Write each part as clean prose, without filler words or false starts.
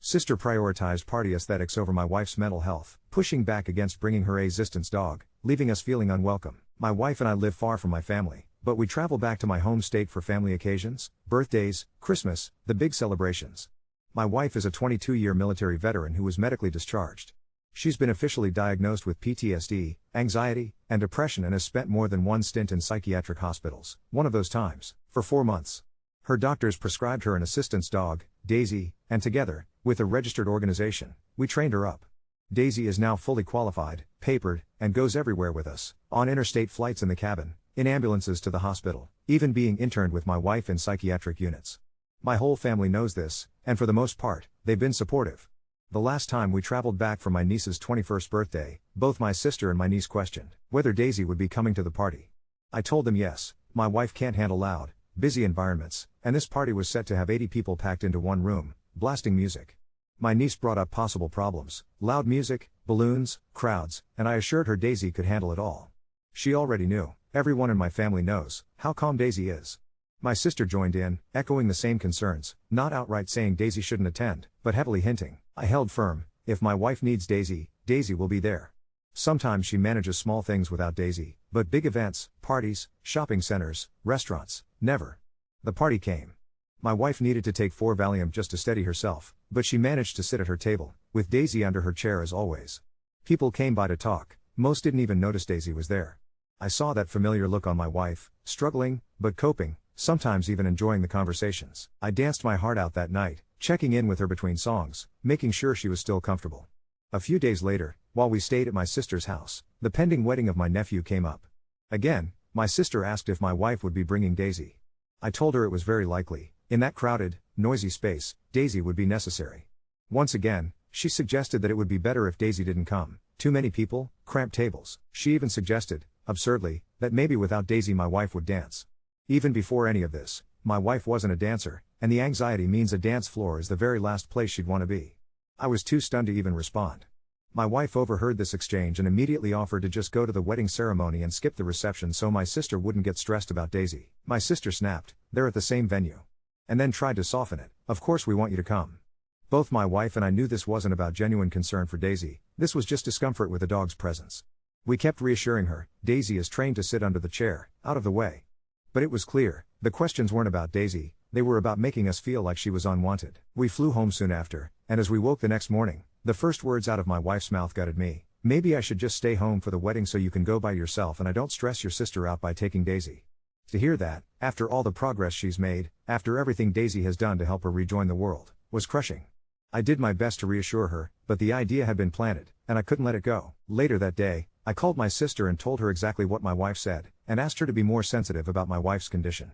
Sister prioritized party aesthetics over my wife's mental health, pushing back against bringing her A-sistance dog, leaving us feeling unwelcome. My wife and I live far from my family, but we travel back to my home state for family occasions, birthdays, Christmas, the big celebrations. My wife is a 22-year military veteran who was medically discharged. She's been officially diagnosed with PTSD, anxiety, and depression and has spent more than one stint in psychiatric hospitals, one of those times, for 4 months. Her doctors prescribed her an assistance dog, Daisy, and together, with a registered organization, we trained her up. Daisy is now fully qualified, papered, and goes everywhere with us, on interstate flights in the cabin, in ambulances to the hospital, even being interned with my wife in psychiatric units. My whole family knows this, and for the most part, they've been supportive. The last time we traveled back for my niece's 21st birthday, both my sister and my niece questioned whether Daisy would be coming to the party. I told them yes, my wife can't handle loud, busy environments, and this party was set to have 80 people packed into one room, blasting music. My niece brought up possible problems, loud music, balloons, crowds, and I assured her Daisy could handle it all. She already knew, everyone in my family knows, how calm Daisy is. My sister joined in, echoing the same concerns, not outright saying Daisy shouldn't attend, but heavily hinting. I held firm, if my wife needs Daisy, Daisy will be there. Sometimes she manages small things without Daisy, but big events, parties, shopping centers, restaurants, never. The party came. My wife needed to take 4 Valium just to steady herself, but she managed to sit at her table, with Daisy under her chair as always. People came by to talk, most didn't even notice Daisy was there. I saw that familiar look on my wife, struggling, but coping, sometimes even enjoying the conversations. I danced my heart out that night, checking in with her between songs, making sure she was still comfortable. A few days later, while we stayed at my sister's house, the pending wedding of my nephew came up. Again, my sister asked if my wife would be bringing Daisy. I told her it was very likely, in that crowded, noisy space, Daisy would be necessary. Once again, she suggested that it would be better if Daisy didn't come. Too many people, cramped tables. She even suggested, absurdly, that maybe without Daisy my wife would dance. Even before any of this, my wife wasn't a dancer, and the anxiety means a dance floor is the very last place she'd want to be. I was too stunned to even respond. My wife overheard this exchange and immediately offered to just go to the wedding ceremony and skip the reception so my sister wouldn't get stressed about Daisy. My sister snapped, "They're at the same venue." And then tried to soften it, "Of course we want you to come." Both my wife and I knew this wasn't about genuine concern for Daisy, this was just discomfort with the dog's presence. We kept reassuring her, Daisy is trained to sit under the chair, out of the way. But it was clear, the questions weren't about Daisy, they were about making us feel like she was unwanted. We flew home soon after, and as we woke the next morning, the first words out of my wife's mouth gutted me. "Maybe I should just stay home for the wedding so you can go by yourself and I don't stress your sister out by taking Daisy." To hear that, after all the progress she's made, after everything Daisy has done to help her rejoin the world, was crushing. I did my best to reassure her, but the idea had been planted, and I couldn't let it go. Later that day, I called my sister and told her exactly what my wife said, and asked her to be more sensitive about my wife's condition.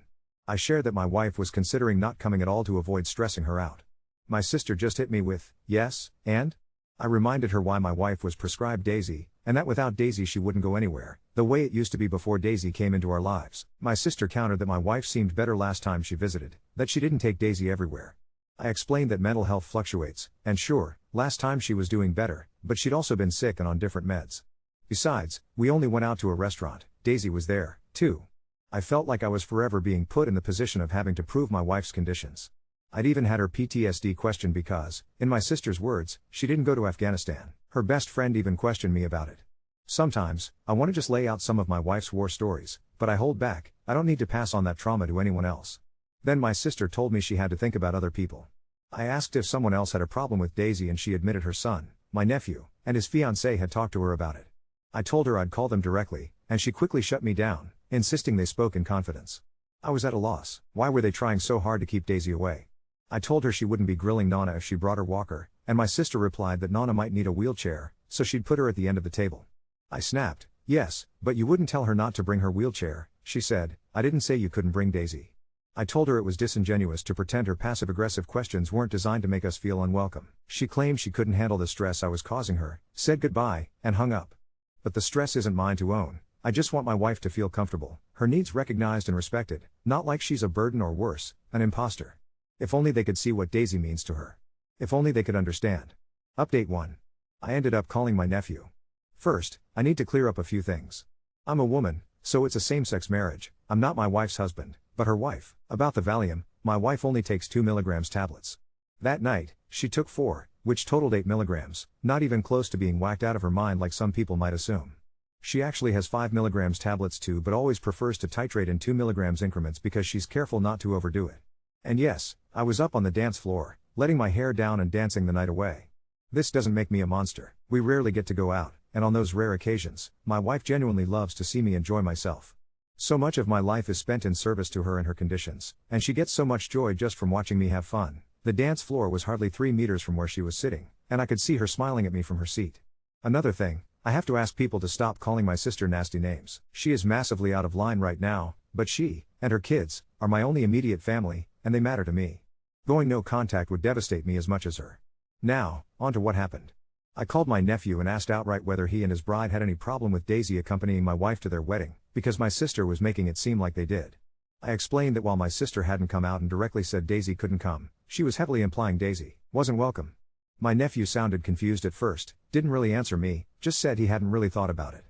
I shared that my wife was considering not coming at all to avoid stressing her out. My sister just hit me with, "Yes, and?" I reminded her why my wife was prescribed Daisy, and that without Daisy she wouldn't go anywhere, the way it used to be before Daisy came into our lives. My sister countered that my wife seemed better last time she visited, that she didn't take Daisy everywhere. I explained that mental health fluctuates, and sure, last time she was doing better, but she'd also been sick and on different meds. Besides, we only went out to a restaurant, Daisy was there, too. I felt like I was forever being put in the position of having to prove my wife's conditions. I'd even had her PTSD questioned because, in my sister's words, she didn't go to Afghanistan. Her best friend even questioned me about it. Sometimes, I want to just lay out some of my wife's war stories, but I hold back, I don't need to pass on that trauma to anyone else. Then my sister told me she had to think about other people. I asked if someone else had a problem with Daisy and she admitted her son, my nephew, and his fiancée had talked to her about it. I told her I'd call them directly, and she quickly shut me down, insisting they spoke in confidence. I was at a loss. Why were they trying so hard to keep Daisy away? I told her she wouldn't be grilling Nana if she brought her walker, and my sister replied that Nana might need a wheelchair, so she'd put her at the end of the table. I snapped, "Yes, but you wouldn't tell her not to bring her wheelchair," she said. "I didn't say you couldn't bring Daisy." I told her it was disingenuous to pretend her passive-aggressive questions weren't designed to make us feel unwelcome. She claimed she couldn't handle the stress I was causing her, said goodbye, and hung up. But the stress isn't mine to own. I just want my wife to feel comfortable, her needs recognized and respected, not like she's a burden or worse, an imposter. If only they could see what Daisy means to her. If only they could understand. Update 1. I ended up calling my nephew. First, I need to clear up a few things. I'm a woman, so it's a same-sex marriage. I'm not my wife's husband, but her wife. About the Valium, my wife only takes 2 milligrams tablets. That night, she took 4, which totaled 8 milligrams, not even close to being whacked out of her mind like some people might assume. She actually has 5 milligrams tablets too, but always prefers to titrate in 2 milligrams increments because she's careful not to overdo it. And yes, I was up on the dance floor, letting my hair down and dancing the night away. This doesn't make me a monster. We rarely get to go out, and on those rare occasions, my wife genuinely loves to see me enjoy myself. So much of my life is spent in service to her and her conditions, and she gets so much joy just from watching me have fun. The dance floor was hardly 3 meters from where she was sitting, and I could see her smiling at me from her seat. Another thing, I have to ask people to stop calling my sister nasty names. She is massively out of line right now, but she, and her kids, are my only immediate family, and they matter to me. Going no contact would devastate me as much as her. Now, on to what happened. I called my nephew and asked outright whether he and his bride had any problem with Daisy accompanying my wife to their wedding, because my sister was making it seem like they did. I explained that while my sister hadn't come out and directly said Daisy couldn't come, she was heavily implying Daisy wasn't welcome. My nephew sounded confused at first, didn't really answer me, just said he hadn't really thought about it.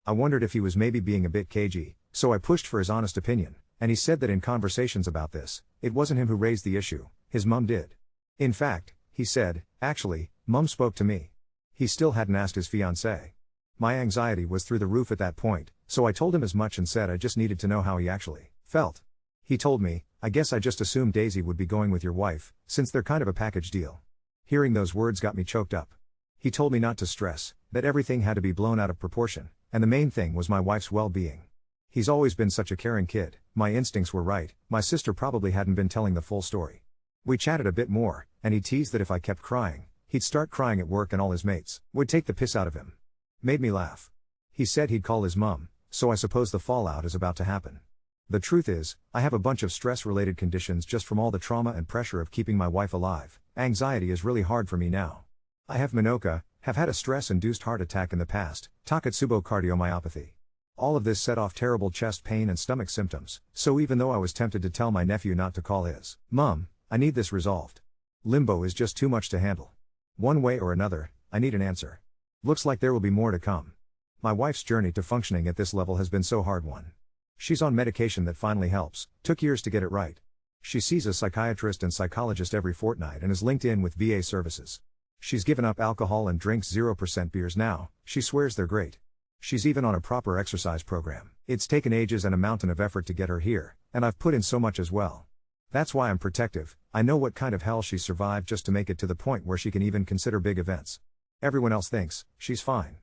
I wondered if he was maybe being a bit cagey, so I pushed for his honest opinion, and he said that in conversations about this, it wasn't him who raised the issue, his mum did. In fact, he said, actually, mum spoke to me. He still hadn't asked his fiancée. My anxiety was through the roof at that point, so I told him as much and said I just needed to know how he actually felt. He told me, I guess I just assumed Daisy would be going with your wife, since they're kind of a package deal. Hearing those words got me choked up. He told me not to stress, that everything had to be blown out of proportion, and the main thing was my wife's well-being. He's always been such a caring kid. My instincts were right, my sister probably hadn't been telling the full story. We chatted a bit more, and he teased that if I kept crying, he'd start crying at work and all his mates would take the piss out of him. Made me laugh. He said he'd call his mum, so I suppose the fallout is about to happen. The truth is, I have a bunch of stress-related conditions just from all the trauma and pressure of keeping my wife alive. Anxiety is really hard for me now. I have Minoka, have had a stress-induced heart attack in the past, Takotsubo cardiomyopathy. All of this set off terrible chest pain and stomach symptoms, so even though I was tempted to tell my nephew not to call his mum, I need this resolved. Limbo is just too much to handle. One way or another, I need an answer. Looks like there will be more to come. My wife's journey to functioning at this level has been so hard one. She's on medication that finally helps, took years to get it right. She sees a psychiatrist and psychologist every fortnight and is linked in with VA services. She's given up alcohol and drinks 0% beers now, she swears they're great. She's even on a proper exercise program. It's taken ages and a mountain of effort to get her here, and I've put in so much as well. That's why I'm protective. I know what kind of hell she's survived just to make it to the point where she can even consider big events. Everyone else thinks she's fine.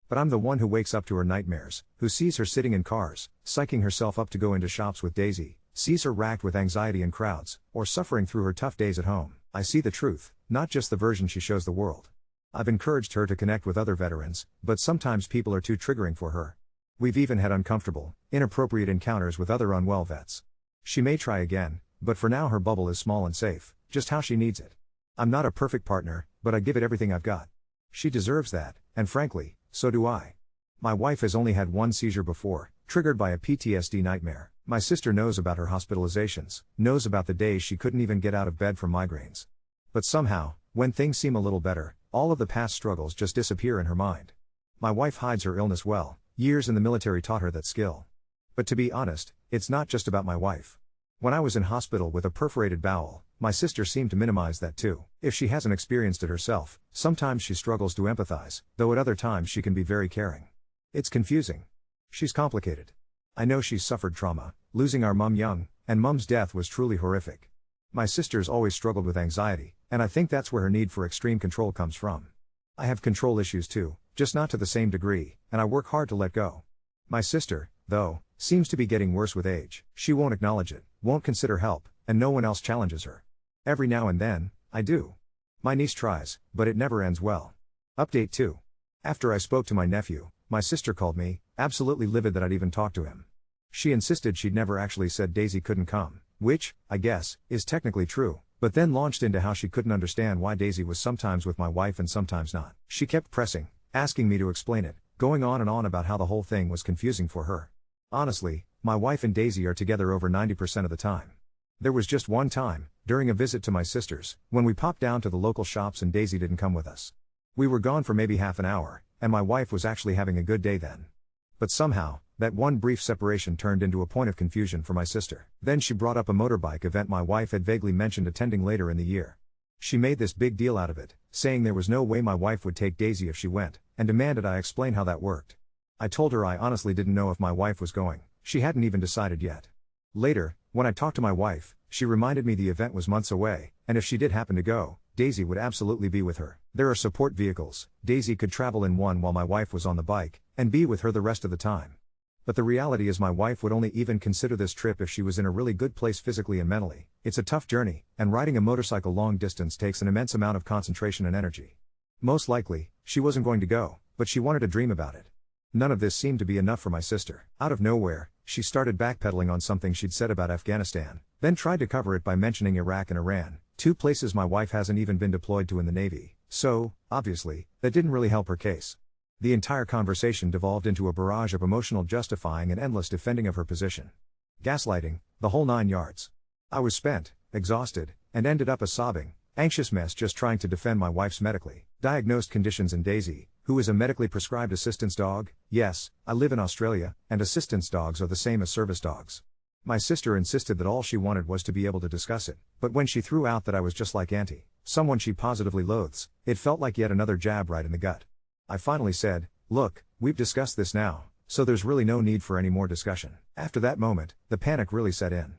But I'm the one who wakes up to her nightmares, who sees her sitting in cars, psyching herself up to go into shops with Daisy, sees her racked with anxiety in crowds, or suffering through her tough days at home. I see the truth, not just the version she shows the world. I've encouraged her to connect with other veterans, but sometimes people are too triggering for her. We've even had uncomfortable, inappropriate encounters with other unwell vets. She may try again, but for now her bubble is small and safe, just how she needs it. I'm not a perfect partner, but I give it everything I've got. She deserves that, and frankly, so do I. My wife has only had one seizure before, triggered by a PTSD nightmare. My sister knows about her hospitalizations, knows about the days she couldn't even get out of bed from migraines. But somehow, when things seem a little better, all of the past struggles just disappear in her mind. My wife hides her illness well, years in the military taught her that skill. But to be honest, it's not just about my wife. When I was in hospital with a perforated bowel, my sister seemed to minimize that too. If she hasn't experienced it herself, sometimes she struggles to empathize, though at other times she can be very caring. It's confusing. She's complicated. I know she's suffered trauma, losing our mum young, and mum's death was truly horrific. My sister's always struggled with anxiety, and I think that's where her need for extreme control comes from. I have control issues too, just not to the same degree, and I work hard to let go. My sister, though, seems to be getting worse with age. She won't acknowledge it, won't consider help, and no one else challenges her. Every now and then, I do. My niece tries, but it never ends well. Update 2. After I spoke to my nephew, my sister called me, absolutely livid that I'd even talked to him. She insisted she'd never actually said Daisy couldn't come, which, I guess, is technically true, but then launched into how she couldn't understand why Daisy was sometimes with my wife and sometimes not. She kept pressing, asking me to explain it, going on and on about how the whole thing was confusing for her. Honestly, my wife and Daisy are together over 90% of the time. There was just one time, during a visit to my sister's, when we popped down to the local shops and Daisy didn't come with us. We were gone for maybe half an hour, and my wife was actually having a good day then. But somehow, that one brief separation turned into a point of confusion for my sister. Then she brought up a motorbike event my wife had vaguely mentioned attending later in the year. She made this big deal out of it, saying there was no way my wife would take Daisy if she went, and demanded I explain how that worked. I told her I honestly didn't know if my wife was going, she hadn't even decided yet. Later, when I talked to my wife, she reminded me the event was months away, and if she did happen to go, Daisy would absolutely be with her. There are support vehicles, Daisy could travel in one while my wife was on the bike, and be with her the rest of the time. But the reality is my wife would only even consider this trip if she was in a really good place physically and mentally. It's a tough journey, and riding a motorcycle long distance takes an immense amount of concentration and energy. Most likely, she wasn't going to go, but she wanted to dream about it. None of this seemed to be enough for my sister. Out of nowhere, she started backpedaling on something she'd said about Afghanistan, then tried to cover it by mentioning Iraq and Iran, two places my wife hasn't even been deployed to in the Navy, so, obviously, that didn't really help her case. The entire conversation devolved into a barrage of emotional justifying and endless defending of her position. Gaslighting, the whole 9 yards. I was spent, exhausted, and ended up a sobbing, anxious mess just trying to defend my wife's medically diagnosed conditions and Daisy, who is a medically prescribed assistance dog. Yes, I live in Australia, and assistance dogs are the same as service dogs. My sister insisted that all she wanted was to be able to discuss it, but when she threw out that I was just like Auntie, someone she positively loathes, it felt like yet another jab right in the gut. I finally said, "Look, we've discussed this now, so there's really no need for any more discussion." After that moment, the panic really set in.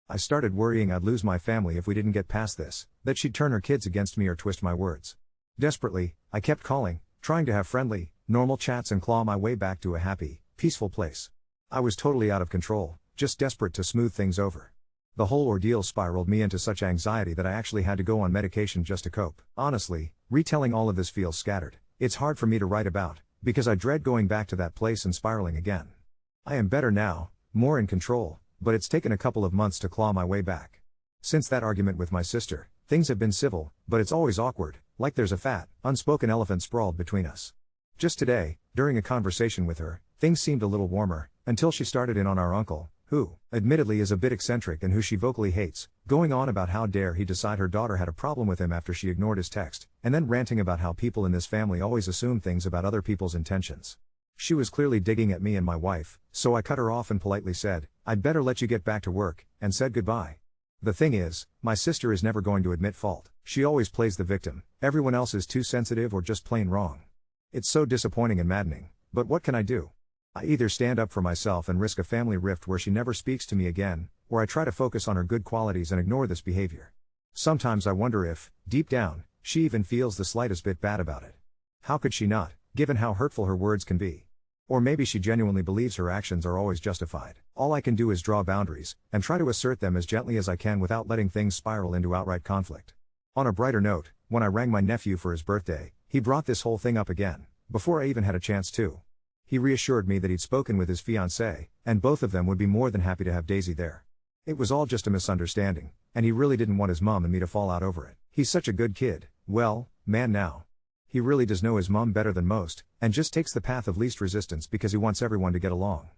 I started worrying I'd lose my family if we didn't get past this, that she'd turn her kids against me or twist my words. Desperately, I kept calling, trying to have friendly, normal chats and claw my way back to a happy, peaceful place. I was totally out of control, just desperate to smooth things over. The whole ordeal spiraled me into such anxiety that I actually had to go on medication just to cope. Honestly, retelling all of this feels scattered. It's hard for me to write about, because I dread going back to that place and spiraling again. I am better now, more in control, but it's taken a couple of months to claw my way back. Since that argument with my sister, things have been civil, but it's always awkward, like there's a fat, unspoken elephant sprawled between us. Just today, during a conversation with her, things seemed a little warmer, until she started in on our uncle, who, admittedly is a bit eccentric and who she vocally hates, going on about how dare he decide her daughter had a problem with him after she ignored his text, and then ranting about how people in this family always assume things about other people's intentions. She was clearly digging at me and my wife, so I cut her off and politely said, "I'd better let you get back to work," and said goodbye. The thing is, my sister is never going to admit fault. She always plays the victim. Everyone else is too sensitive or just plain wrong. It's so disappointing and maddening, but what can I do? I either stand up for myself and risk a family rift where she never speaks to me again, or I try to focus on her good qualities and ignore this behavior. Sometimes I wonder if, deep down, she even feels the slightest bit bad about it. How could she not, given how hurtful her words can be? Or maybe she genuinely believes her actions are always justified. All I can do is draw boundaries, and try to assert them as gently as I can without letting things spiral into outright conflict. On a brighter note, when I rang my nephew for his birthday, he brought this whole thing up again, before I even had a chance to. He reassured me that he'd spoken with his fiancée, and both of them would be more than happy to have Daisy there. It was all just a misunderstanding, and he really didn't want his mom and me to fall out over it. He's such a good kid, well, man now. He really does know his mom better than most, and just takes the path of least resistance because he wants everyone to get along.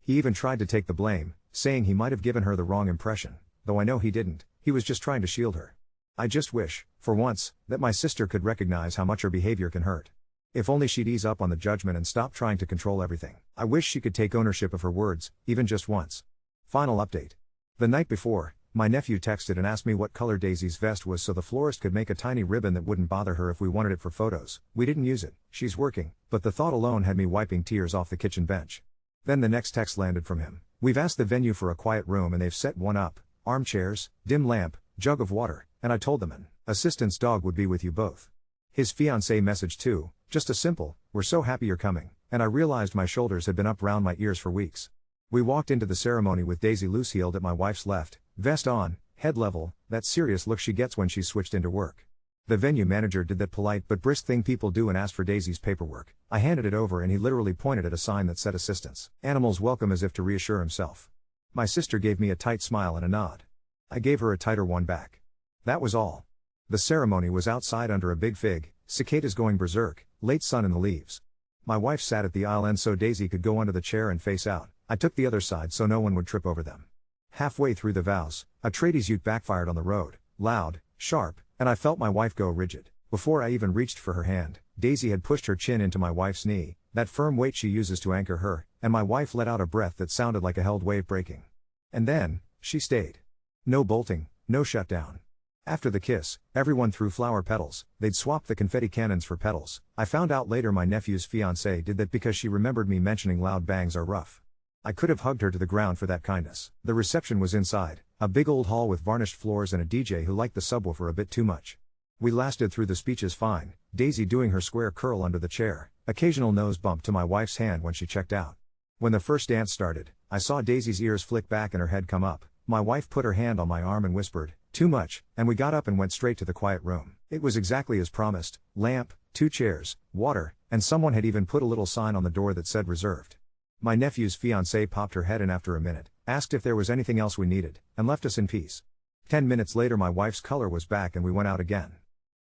He even tried to take the blame, saying he might have given her the wrong impression, though I know he didn't, he was just trying to shield her. I just wish, for once, that my sister could recognize how much her behavior can hurt. If only she'd ease up on the judgment and stop trying to control everything. I wish she could take ownership of her words, even just once. Final update. The night before, my nephew texted and asked me what color Daisy's vest was so the florist could make a tiny ribbon that wouldn't bother her if we wanted it for photos. We didn't use it, she's working, but the thought alone had me wiping tears off the kitchen bench. Then the next text landed from him. "We've asked the venue for a quiet room and they've set one up, armchairs, dim lamp, jug of water, and I told them an assistance dog would be with you both." His fiancée message too, just a simple, "We're so happy you're coming," and I realized my shoulders had been up round my ears for weeks. We walked into the ceremony with Daisy loose-heeled at my wife's left, vest on, head level, that serious look she gets when she's switched into work. The venue manager did that polite but brisk thing people do and asked for Daisy's paperwork. I handed it over and he literally pointed at a sign that said "A-sistance. Animals welcome," as if to reassure himself. My sister gave me a tight smile and a nod. I gave her a tighter one back. That was all. The ceremony was outside under a big fig, cicadas going berserk, late sun in the leaves. My wife sat at the aisle end so Daisy could go under the chair and face out. I took the other side so no one would trip over them. Halfway through the vows, a tradies ute backfired on the road, loud, sharp, and I felt my wife go rigid. Before I even reached for her hand, Daisy had pushed her chin into my wife's knee, that firm weight she uses to anchor her, and my wife let out a breath that sounded like a held wave breaking. And then, she stayed. No bolting, no shutdown. After the kiss, everyone threw flower petals. They'd swapped the confetti cannons for petals. I found out later my nephew's fiancée did that because she remembered me mentioning loud bangs are rough. I could have hugged her to the ground for that kindness. The reception was inside, a big old hall with varnished floors and a DJ who liked the subwoofer a bit too much. We lasted through the speeches fine, Daisy doing her square curl under the chair, occasional nose bump to my wife's hand when she checked out. When the first dance started, I saw Daisy's ears flick back and her head come up. My wife put her hand on my arm and whispered, "Too much," and we got up and went straight to the quiet room. It was exactly as promised: lamp, 2 chairs, water, and someone had even put a little sign on the door that said reserved. My nephew's fiancée popped her head in after a minute, asked if there was anything else we needed, and left us in peace. 10 minutes later my wife's color was back and we went out again.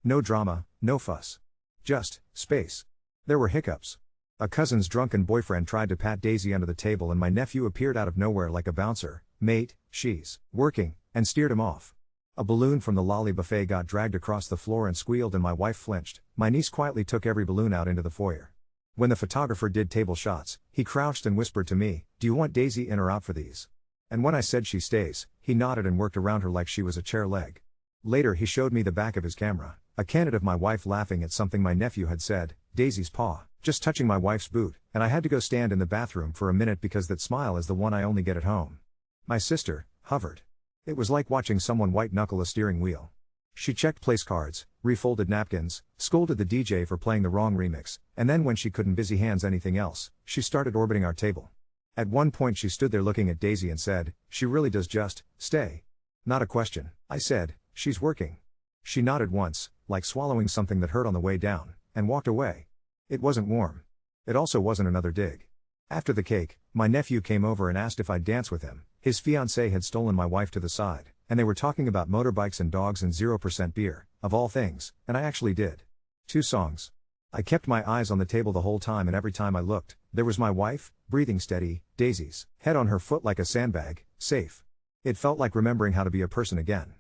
No drama, no fuss. Just space. There were hiccups. A cousin's drunken boyfriend tried to pat Daisy under the table and my nephew appeared out of nowhere like a bouncer. "Mate, she's working," and steered him off. A balloon from the lolly buffet got dragged across the floor and squealed and my wife flinched. My niece quietly took every balloon out into the foyer. When the photographer did table shots, he crouched and whispered to me, "Do you want Daisy in or out for these?" And when I said she stays, he nodded and worked around her like she was a chair leg. Later he showed me the back of his camera, a candid of my wife laughing at something my nephew had said, Daisy's paw, just touching my wife's boot, and I had to go stand in the bathroom for a minute because that smile is the one I only get at home. My sister hovered. It was like watching someone white-knuckle a steering wheel. She checked place cards, refolded napkins, scolded the DJ for playing the wrong remix, and then when she couldn't busy hands anything else, she started orbiting our table. At one point she stood there looking at Daisy and said, "She really does just stay." Not a question. I said, "She's working." She nodded once, like swallowing something that hurt on the way down, and walked away. It wasn't warm. It also wasn't another dig. After the cake, my nephew came over and asked if I'd dance with him. His fiancée had stolen my wife to the side, and they were talking about motorbikes and dogs and 0% beer, of all things, and I actually did. 2 songs. I kept my eyes on the table the whole time and every time I looked, there was my wife, breathing steady, Daisy's head on her foot like a sandbag, safe. It felt like remembering how to be a person again.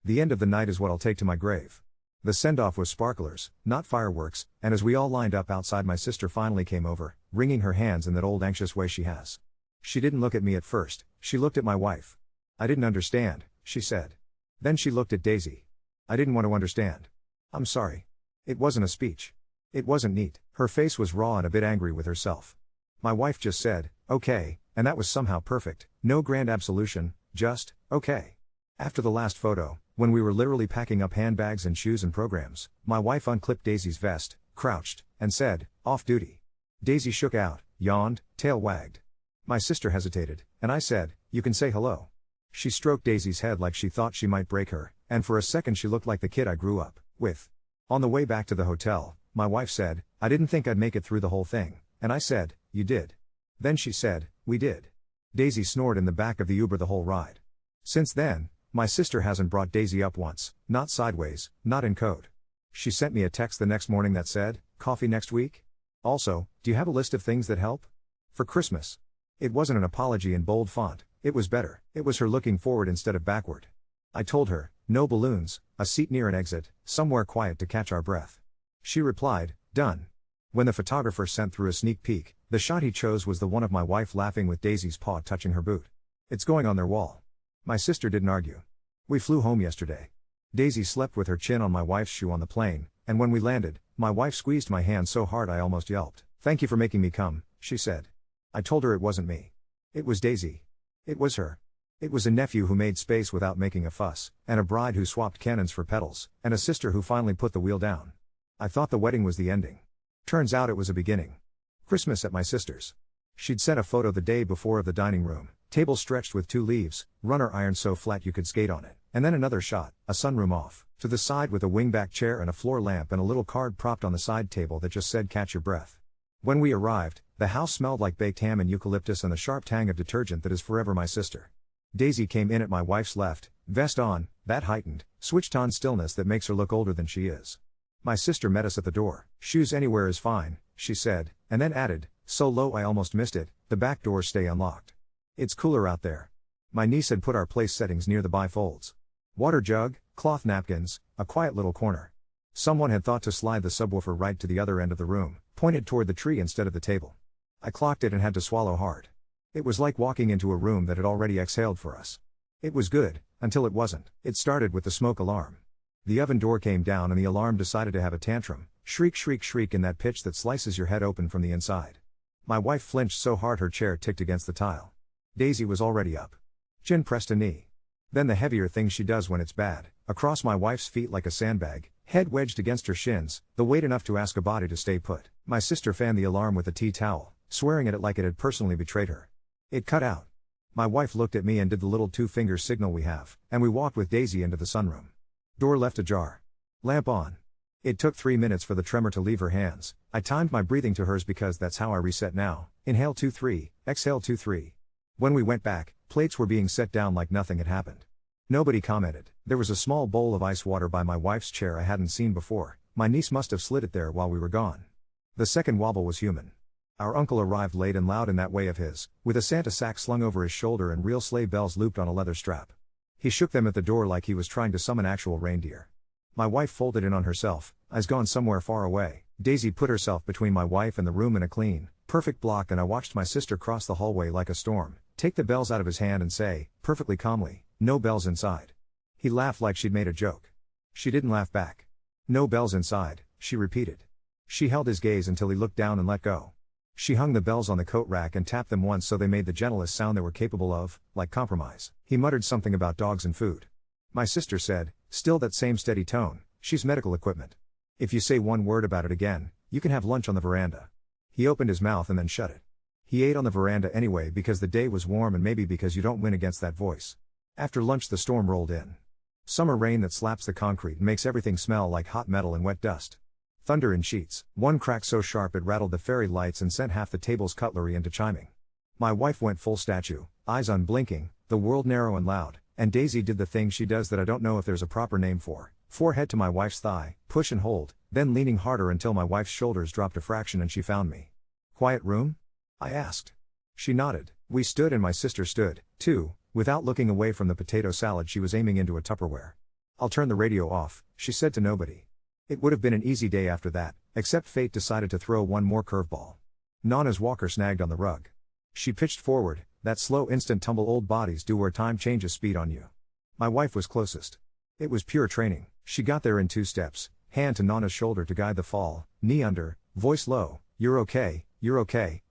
The end of the night is what I'll take to my grave. The send-off was sparklers, not fireworks, and as we all lined up outside my sister finally came over, wringing her hands in that old anxious way she has. She didn't look at me at first, she looked at my wife. "I didn't understand," she said. Then she looked at Daisy. "I didn't want to understand. I'm sorry." It wasn't a speech. It wasn't neat. Her face was raw and a bit angry with herself. My wife just said, "Okay," and that was somehow perfect. No grand absolution, just, okay. After the last photo, when we were literally packing up handbags and shoes and programs, my wife unclipped Daisy's vest, crouched, and said, "Off duty." Daisy shook out, yawned, tail wagged. My sister hesitated, and I said, "You can say hello." She stroked Daisy's head like she thought she might break her, and for a second she looked like the kid I grew up with. On the way back to the hotel, my wife said, "I didn't think I'd make it through the whole thing," and I said, "You did." Then she said, "We did." Daisy snored in the back of the Uber the whole ride. Since then, my sister hasn't brought Daisy up once, not sideways, not in code. She sent me a text the next morning that said, "Coffee next week? Also, do you have a list of things that help? For Christmas?" It wasn't an apology in bold font, it was better. It was her looking forward instead of backward. I told her, "No balloons, a seat near an exit, somewhere quiet to catch our breath." She replied, "Done." When the photographer sent through a sneak peek, the shot he chose was the one of my wife laughing with Daisy's paw touching her boot. "It's going on their wall." My sister didn't argue. We flew home yesterday. Daisy slept with her chin on my wife's shoe on the plane, and when we landed, my wife squeezed my hand so hard I almost yelped. "Thank you for making me come," she said. I told her it wasn't me. It was Daisy. It was her. It was a nephew who made space without making a fuss, and a bride who swapped cannons for petals, and a sister who finally put the wheel down. I thought the wedding was the ending. Turns out it was a beginning. Christmas at my sister's. She'd sent a photo the day before of the dining room, table stretched with 2 leaves, runner iron so flat you could skate on it, and then another shot, a sunroom off, to the side with a wingback chair and a floor lamp and a little card propped on the side table that just said "Catch your breath." When we arrived, the house smelled like baked ham and eucalyptus and the sharp tang of detergent that is forever my sister. Daisy came in at my wife's left, vest on, that heightened, switched-on stillness that makes her look older than she is. My sister met us at the door. "Shoes anywhere is fine," she said, and then added, so low I almost missed it, "The back doors stay unlocked. It's cooler out there." My niece had put our place settings near the bifolds. Water jug, cloth napkins, a quiet little corner. Someone had thought to slide the subwoofer right to the other end of the room, pointed toward the tree instead of the table. I clocked it and had to swallow hard. It was like walking into a room that had already exhaled for us. It was good, until it wasn't. It started with the smoke alarm. The oven door came down and the alarm decided to have a tantrum, shriek shriek shriek in that pitch that slices your head open from the inside. My wife flinched so hard her chair ticked against the tile. Daisy was already up. Jen pressed a knee. Then the heavier thing she does when it's bad, across my wife's feet like a sandbag, head wedged against her shins, the weight enough to ask a body to stay put. My sister fanned the alarm with a tea towel, swearing at it like it had personally betrayed her. It cut out. My wife looked at me and did the little two-finger signal we have, and we walked with Daisy into the sunroom. Door left ajar. Lamp on. It took 3 minutes for the tremor to leave her hands. I timed my breathing to hers because that's how I reset now. Inhale 2-3, exhale 2-3. When we went back, plates were being set down like nothing had happened. Nobody commented. There was a small bowl of ice water by my wife's chair I hadn't seen before. My niece must have slid it there while we were gone. The second wobble was human. Our uncle arrived late and loud in that way of his, with a Santa sack slung over his shoulder and real sleigh bells looped on a leather strap. He shook them at the door like he was trying to summon actual reindeer. My wife folded in on herself, eyes gone somewhere far away. Daisy put herself between my wife and the room in a clean, perfect block, and I watched my sister cross the hallway like a storm, take the bells out of his hand and say, perfectly calmly, "No bells inside." He laughed like she'd made a joke. She didn't laugh back. "No bells inside," she repeated. She held his gaze until he looked down and let go. She hung the bells on the coat rack and tapped them once so they made the gentlest sound they were capable of, like compromise. He muttered something about dogs and food. My sister said, still that same steady tone, "She's medical equipment. If you say one word about it again, you can have lunch on the veranda." He opened his mouth and then shut it. He ate on the veranda anyway because the day was warm and maybe because you don't win against that voice. After lunch the storm rolled in. Summer rain that slaps the concrete and makes everything smell like hot metal and wet dust. Thunder in sheets, one crack so sharp it rattled the fairy lights and sent half the table's cutlery into chiming. My wife went full statue, eyes unblinking, the world narrow and loud, and Daisy did the thing she does that I don't know if there's a proper name for. Forehead to my wife's thigh, push and hold, then leaning harder until my wife's shoulders dropped a fraction and she found me. "Quiet room?" I asked. She nodded. We stood and my sister stood, too, without looking away from the potato salad she was aiming into a Tupperware. "I'll turn the radio off," she said to nobody. It would have been an easy day after that, except fate decided to throw one more curveball. Nana's walker snagged on the rug. She pitched forward, that slow instant tumble old bodies do where time changes speed on you. My wife was closest. It was pure training. She got there in 2 steps, hand to Nana's shoulder to guide the fall, knee under, voice low, "You're okay,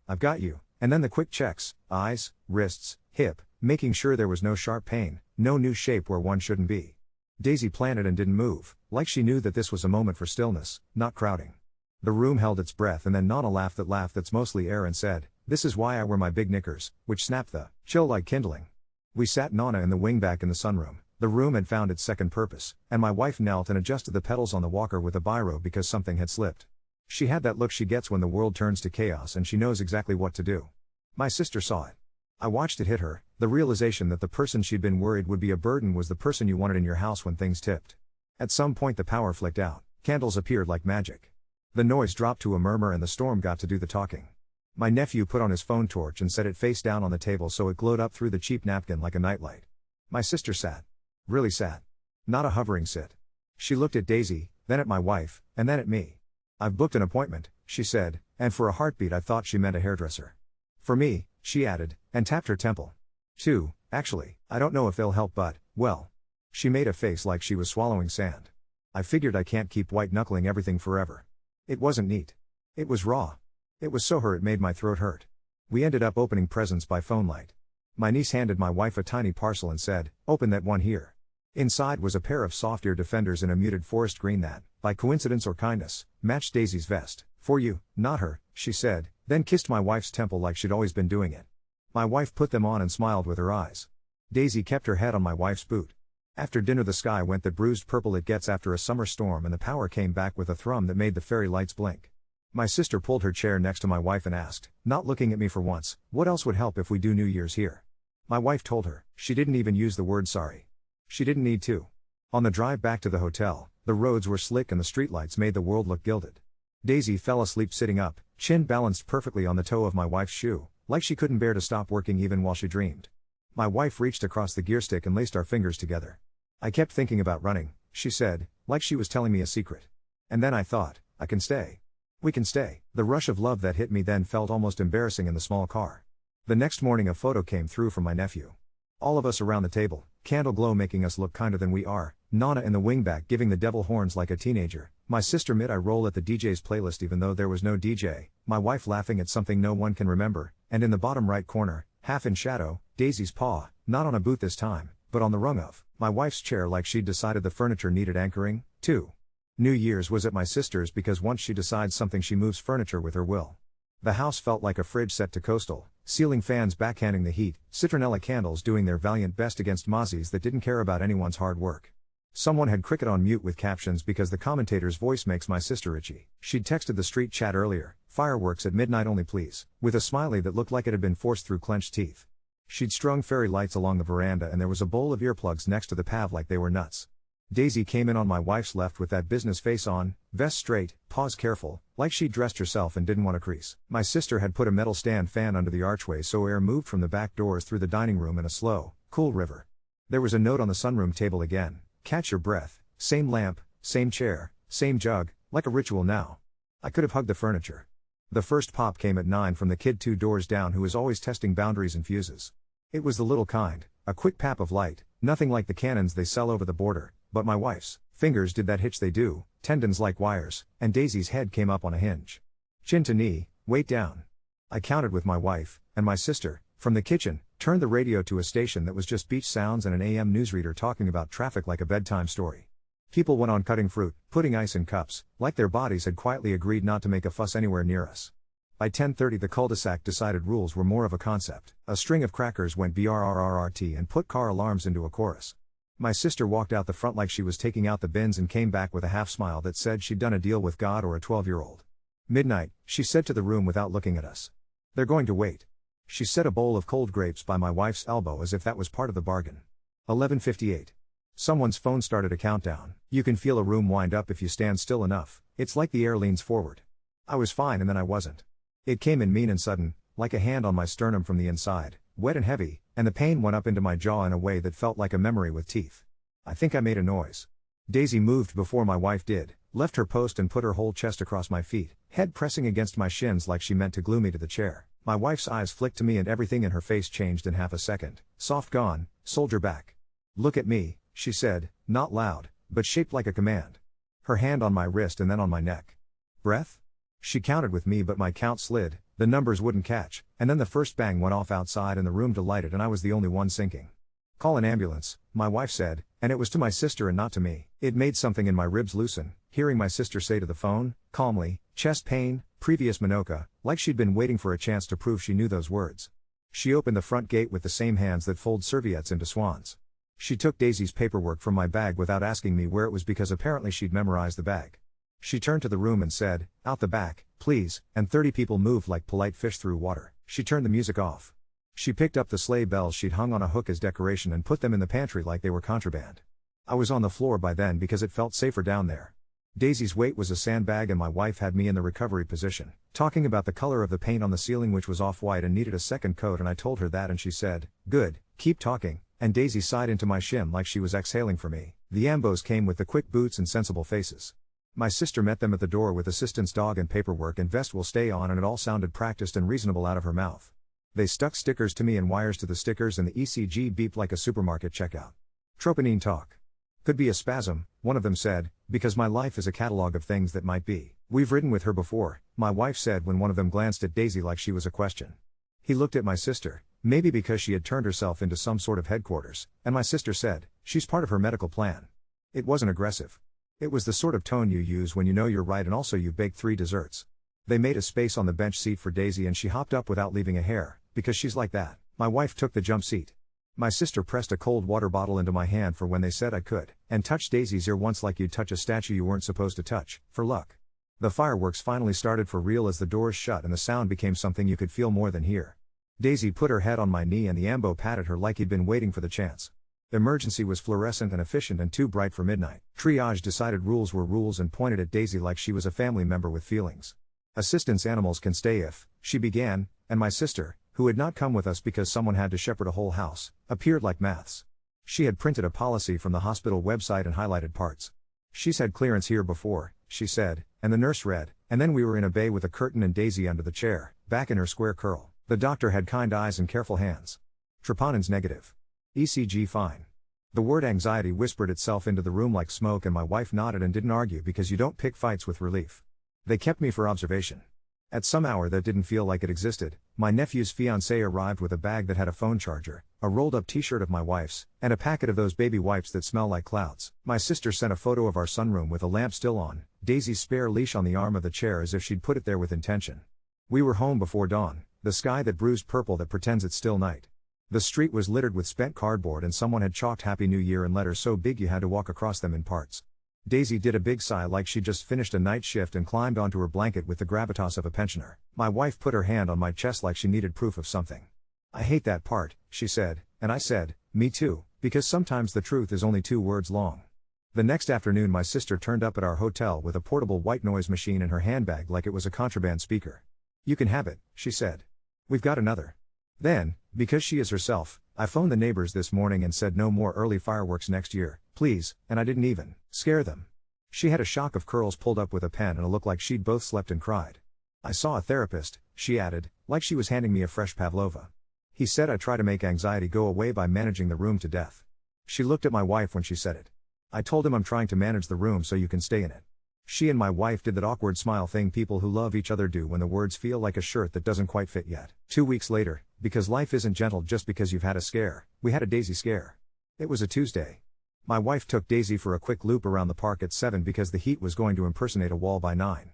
I've got you," and then the quick checks, eyes, wrists, hip, making sure there was no sharp pain, no new shape where one shouldn't be. Daisy planted and didn't move, like she knew that this was a moment for stillness, not crowding. The room held its breath and then Nana laughed that laugh that's mostly air and said, "This is why I wear my big knickers," which snapped the chill like kindling. We sat Nana in the wingback in the sunroom. The room had found its second purpose, and my wife knelt and adjusted the pedals on the walker with a biro because something had slipped. She had that look she gets when the world turns to chaos and she knows exactly what to do. My sister saw it. I watched it hit her, the realization that the person she'd been worried would be a burden was the person you wanted in your house when things tipped. At some point the power flicked out, candles appeared like magic. The noise dropped to a murmur and the storm got to do the talking. My nephew put on his phone torch and set it face down on the table so it glowed up through the cheap napkin like a nightlight. My sister sat. Really sat. Not a hovering sit. She looked at Daisy, then at my wife, and then at me. "I've booked an appointment," she said, and for a heartbeat I thought she meant a hairdresser. "For me," she added, and tapped her temple. "Too, actually, I don't know if they'll help but, well." She made a face like she was swallowing sand. I figured I can't keep white-knuckling everything forever. It wasn't neat. It was raw. It was so her it made my throat hurt. We ended up opening presents by phone light. My niece handed my wife a tiny parcel and said, "Open that one here." Inside was a pair of soft ear defenders in a muted forest green that, by coincidence or kindness, matched Daisy's vest. "For you, not her," she said, then kissed my wife's temple like she'd always been doing it. My wife put them on and smiled with her eyes. Daisy kept her head on my wife's boot. After dinner the sky went that bruised purple it gets after a summer storm and the power came back with a thrum that made the fairy lights blink. My sister pulled her chair next to my wife and asked, not looking at me for once, what else would help if we do New Year's here? My wife told her, she didn't even use the word sorry. She didn't need to. On the drive back to the hotel, the roads were slick and the streetlights made the world look gilded. Daisy fell asleep sitting up, chin balanced perfectly on the toe of my wife's shoe, like she couldn't bear to stop working even while she dreamed. My wife reached across the gear stick and laced our fingers together. "I kept thinking about running," she said, like she was telling me a secret. "And then I thought, I can stay. We can stay." The rush of love that hit me then felt almost embarrassing in the small car. The next morning a photo came through from my nephew. All of us around the table, candle glow making us look kinder than we are, Nana in the wingback giving the devil horns like a teenager, my sister mid-eye roll at the DJ's playlist even though there was no DJ, my wife laughing at something no one can remember, and in the bottom right corner, half in shadow, Daisy's paw, not on a boot this time, but on the rung of my wife's chair like she'd decided the furniture needed anchoring, too. New Year's was at my sister's because once she decides something she moves furniture with her will. The house felt like a fridge set to coastal, ceiling fans backhanding the heat, citronella candles doing their valiant best against mozzies that didn't care about anyone's hard work. Someone had cricket on mute with captions because the commentator's voice makes my sister itchy. She'd texted the street chat earlier, "Fireworks at midnight only please," with a smiley that looked like it had been forced through clenched teeth. She'd strung fairy lights along the veranda and there was a bowl of earplugs next to the pav like they were nuts. Daisy came in on my wife's left with that business face on, vest straight, paws careful, like she'd dressed herself and didn't want to crease. My sister had put a metal stand fan under the archway so air moved from the back doors through the dining room in a slow, cool river. There was a note on the sunroom table again, "Catch your breath, same lamp, same chair, same jug, like a ritual now." I could have hugged the furniture. The first pop came at 9 from the kid 2 doors down who is always testing boundaries and fuses. It was the little kind, a quick pap of light, nothing like the cannons they sell over the border, but my wife's fingers did that hitch they do, tendons like wires, and Daisy's head came up on a hinge. Chin to knee, weight down. I counted with my wife, and my sister, from the kitchen, turned the radio to a station that was just beach sounds and an AM newsreader talking about traffic like a bedtime story. People went on cutting fruit, putting ice in cups, like their bodies had quietly agreed not to make a fuss anywhere near us. By 10:30 the cul-de-sac decided rules were more of a concept. A string of crackers went brrrrt and put car alarms into a chorus. My sister walked out the front like she was taking out the bins and came back with a half smile that said she'd done a deal with God or a 12-year-old. "Midnight," she said to the room without looking at us. "They're going to wait." She set a bowl of cold grapes by my wife's elbow as if that was part of the bargain. 11:58. Someone's phone started a countdown. You can feel a room wind up if you stand still enough. It's like the air leans forward. I was fine and then I wasn't. It came in mean and sudden, like a hand on my sternum from the inside, wet and heavy, and the pain went up into my jaw in a way that felt like a memory with teeth. I think I made a noise. Daisy moved before my wife did, left her post and put her whole chest across my feet, head pressing against my shins like she meant to glue me to the chair. My wife's eyes flicked to me and everything in her face changed in half a second. Soft gone, soldier back. "Look at me," she said, not loud, but shaped like a command. Her hand on my wrist and then on my neck. "Breath?" She counted with me but my count slid, the numbers wouldn't catch, and then the first bang went off outside and the room delighted and I was the only one sinking. "Call an ambulance," my wife said, and it was to my sister and not to me. It made something in my ribs loosen, hearing my sister say to the phone, calmly, "Chest pain, previous Minoka," like she'd been waiting for a chance to prove she knew those words. She opened the front gate with the same hands that fold serviettes into swans. She took Daisy's paperwork from my bag without asking me where it was because apparently she'd memorized the bag. She turned to the room and said, "Out the back, please," and 30 people moved like polite fish through water. She turned the music off. She picked up the sleigh bells she'd hung on a hook as decoration and put them in the pantry like they were contraband. I was on the floor by then because it felt safer down there. Daisy's weight was a sandbag and my wife had me in the recovery position, talking about the color of the paint on the ceiling which was off-white and needed a second coat and I told her that and she said, "Good, keep talking," and Daisy sighed into my shin like she was exhaling for me. The ambos came with the quick boots and sensible faces. My sister met them at the door with assistant's dog and paperwork and vest will stay on and it all sounded practiced and reasonable out of her mouth. They stuck stickers to me and wires to the stickers and the ECG beeped like a supermarket checkout. Troponine talk. "Could be a spasm," one of them said, "because my life is a catalog of things that might be." "We've ridden with her before," my wife said when one of them glanced at Daisy like she was a question. He looked at my sister, maybe because she had turned herself into some sort of headquarters, and my sister said, "She's part of her medical plan." It wasn't aggressive. It was the sort of tone you use when you know you're right and also you've baked 3 desserts. They made a space on the bench seat for Daisy and she hopped up without leaving a hair, because she's like that. My wife took the jump seat. My sister pressed a cold water bottle into my hand for when they said I could, and touched Daisy's ear once like you'd touch a statue you weren't supposed to touch, for luck. The fireworks finally started for real as the doors shut and the sound became something you could feel more than hear. Daisy put her head on my knee and the ambo patted her like he'd been waiting for the chance. Emergency was fluorescent and efficient and too bright for midnight. Triage decided rules were rules and pointed at Daisy like she was a family member with feelings. "Assistance animals can stay if," she began, and my sister, who had not come with us because someone had to shepherd a whole house, appeared like maths. She had printed a policy from the hospital website and highlighted parts. "She's had clearance here before," she said, and the nurse read, and then we were in a bay with a curtain and Daisy under the chair, back in her square curl. The doctor had kind eyes and careful hands. "Troponin's negative. ECG fine. The word anxiety whispered itself into the room like smoke, and my wife nodded and didn't argue because you don't pick fights with relief. They kept me for observation. At some hour that didn't feel like it existed, my nephew's fiancée arrived with a bag that had a phone charger, a rolled-up t-shirt of my wife's, and a packet of those baby wipes that smell like clouds. My sister sent a photo of our sunroom with a lamp still on, Daisy's spare leash on the arm of the chair as if she'd put it there with intention. We were home before dawn, the sky that bruised purple that pretends it's still night. The street was littered with spent cardboard, and someone had chalked Happy New Year in letters so big you had to walk across them in parts. Daisy did a big sigh like she'd just finished a night shift and climbed onto her blanket with the gravitas of a pensioner. My wife put her hand on my chest like she needed proof of something. "I hate that part," she said, and I said, "Me too, because sometimes the truth is only 2 words long." The next afternoon my sister turned up at our hotel with a portable white noise machine in her handbag like it was a contraband speaker. "You can have it," she said. "We've got another." Then, because she is herself, I phoned the neighbors this morning and said no more early fireworks next year, please, and I didn't even scare them. She had a shock of curls pulled up with a pen and a look like she'd both slept and cried. "I saw a therapist," she added, like she was handing me a fresh pavlova. "He said I try to make anxiety go away by managing the room to death." She looked at my wife when she said it. I told him I'm trying to manage the room so you can stay in it. She and my wife did that awkward smile thing people who love each other do when the words feel like a shirt that doesn't quite fit yet. 2 weeks later, because life isn't gentle just because you've had a scare, we had a Daisy scare. It was a Tuesday. My wife took Daisy for a quick loop around the park at 7 because the heat was going to impersonate a wall by 9.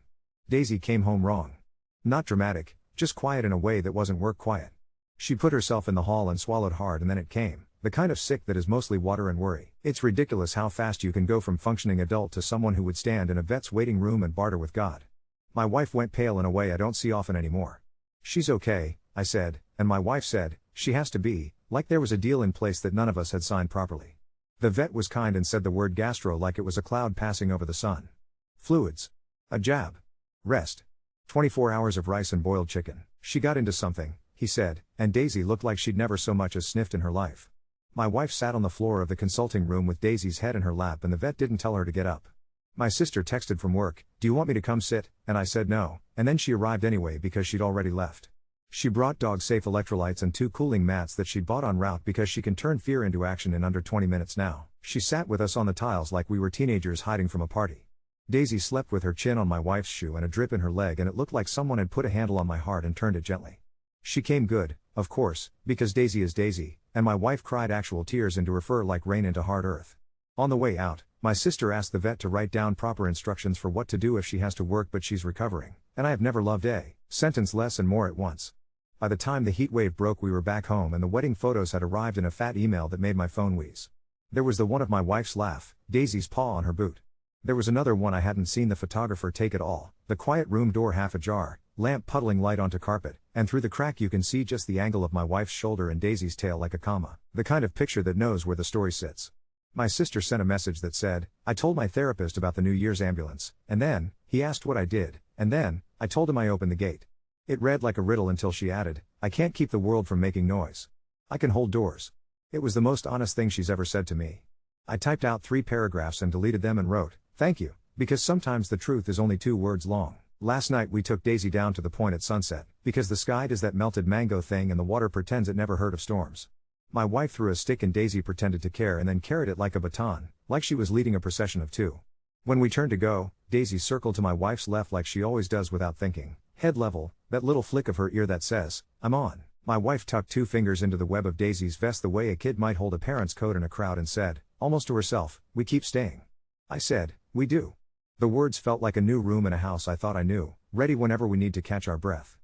Daisy came home wrong. Not dramatic, just quiet in a way that wasn't work quiet. She put herself in the hall and swallowed hard, and then it came. The kind of sick that is mostly water and worry. It's ridiculous how fast you can go from functioning adult to someone who would stand in a vet's waiting room and barter with God. My wife went pale in a way I don't see often anymore. "She's okay," I said, and my wife said, "She has to be," like there was a deal in place that none of us had signed properly. The vet was kind and said the word gastro like it was a cloud passing over the sun. Fluids. A jab. Rest. 24 hours of rice and boiled chicken. She got into something, he said, and Daisy looked like she'd never so much as sniffed in her life. My wife sat on the floor of the consulting room with Daisy's head in her lap, and the vet didn't tell her to get up. My sister texted from work, "Do you want me to come sit?" and I said no, and then she arrived anyway because she'd already left. She brought dog-safe electrolytes and 2 cooling mats that she'd bought en route because she can turn fear into action in under 20 minutes now. She sat with us on the tiles like we were teenagers hiding from a party. Daisy slept with her chin on my wife's shoe and a drip in her leg, and it looked like someone had put a handle on my heart and turned it gently. She came good, of course, because Daisy is Daisy, and my wife cried actual tears into her fur like rain into hard earth. On the way out, my sister asked the vet to write down proper instructions for what to do if she has to work but she's recovering, and I have never loved a sentence less and more at once. By the time the heat wave broke we were back home and the wedding photos had arrived in a fat email that made my phone wheeze. There was the one of my wife's laugh, Daisy's paw on her boot. There was another one I hadn't seen the photographer take at all, the quiet room door half ajar, lamp puddling light onto carpet, and through the crack you can see just the angle of my wife's shoulder and Daisy's tail like a comma, the kind of picture that knows where the story sits. My sister sent a message that said, "I told my therapist about the New Year's ambulance, and then, he asked what I did, and then, I told him I opened the gate." It read like a riddle until she added, "I can't keep the world from making noise. I can hold doors." It was the most honest thing she's ever said to me. I typed out 3 paragraphs and deleted them and wrote, "Thank you," because sometimes the truth is only 2 words long. Last night we took Daisy down to the point at sunset, because the sky does that melted mango thing and the water pretends it never heard of storms. My wife threw a stick and Daisy pretended to care and then carried it like a baton, like she was leading a procession of 2. When we turned to go, Daisy circled to my wife's left like she always does without thinking, head level, that little flick of her ear that says, "I'm on." My wife tucked 2 fingers into the web of Daisy's vest the way a kid might hold a parent's coat in a crowd and said, almost to herself, "We keep staying." I said, "We do." The words felt like a new room in a house I thought I knew, ready whenever we need to catch our breath.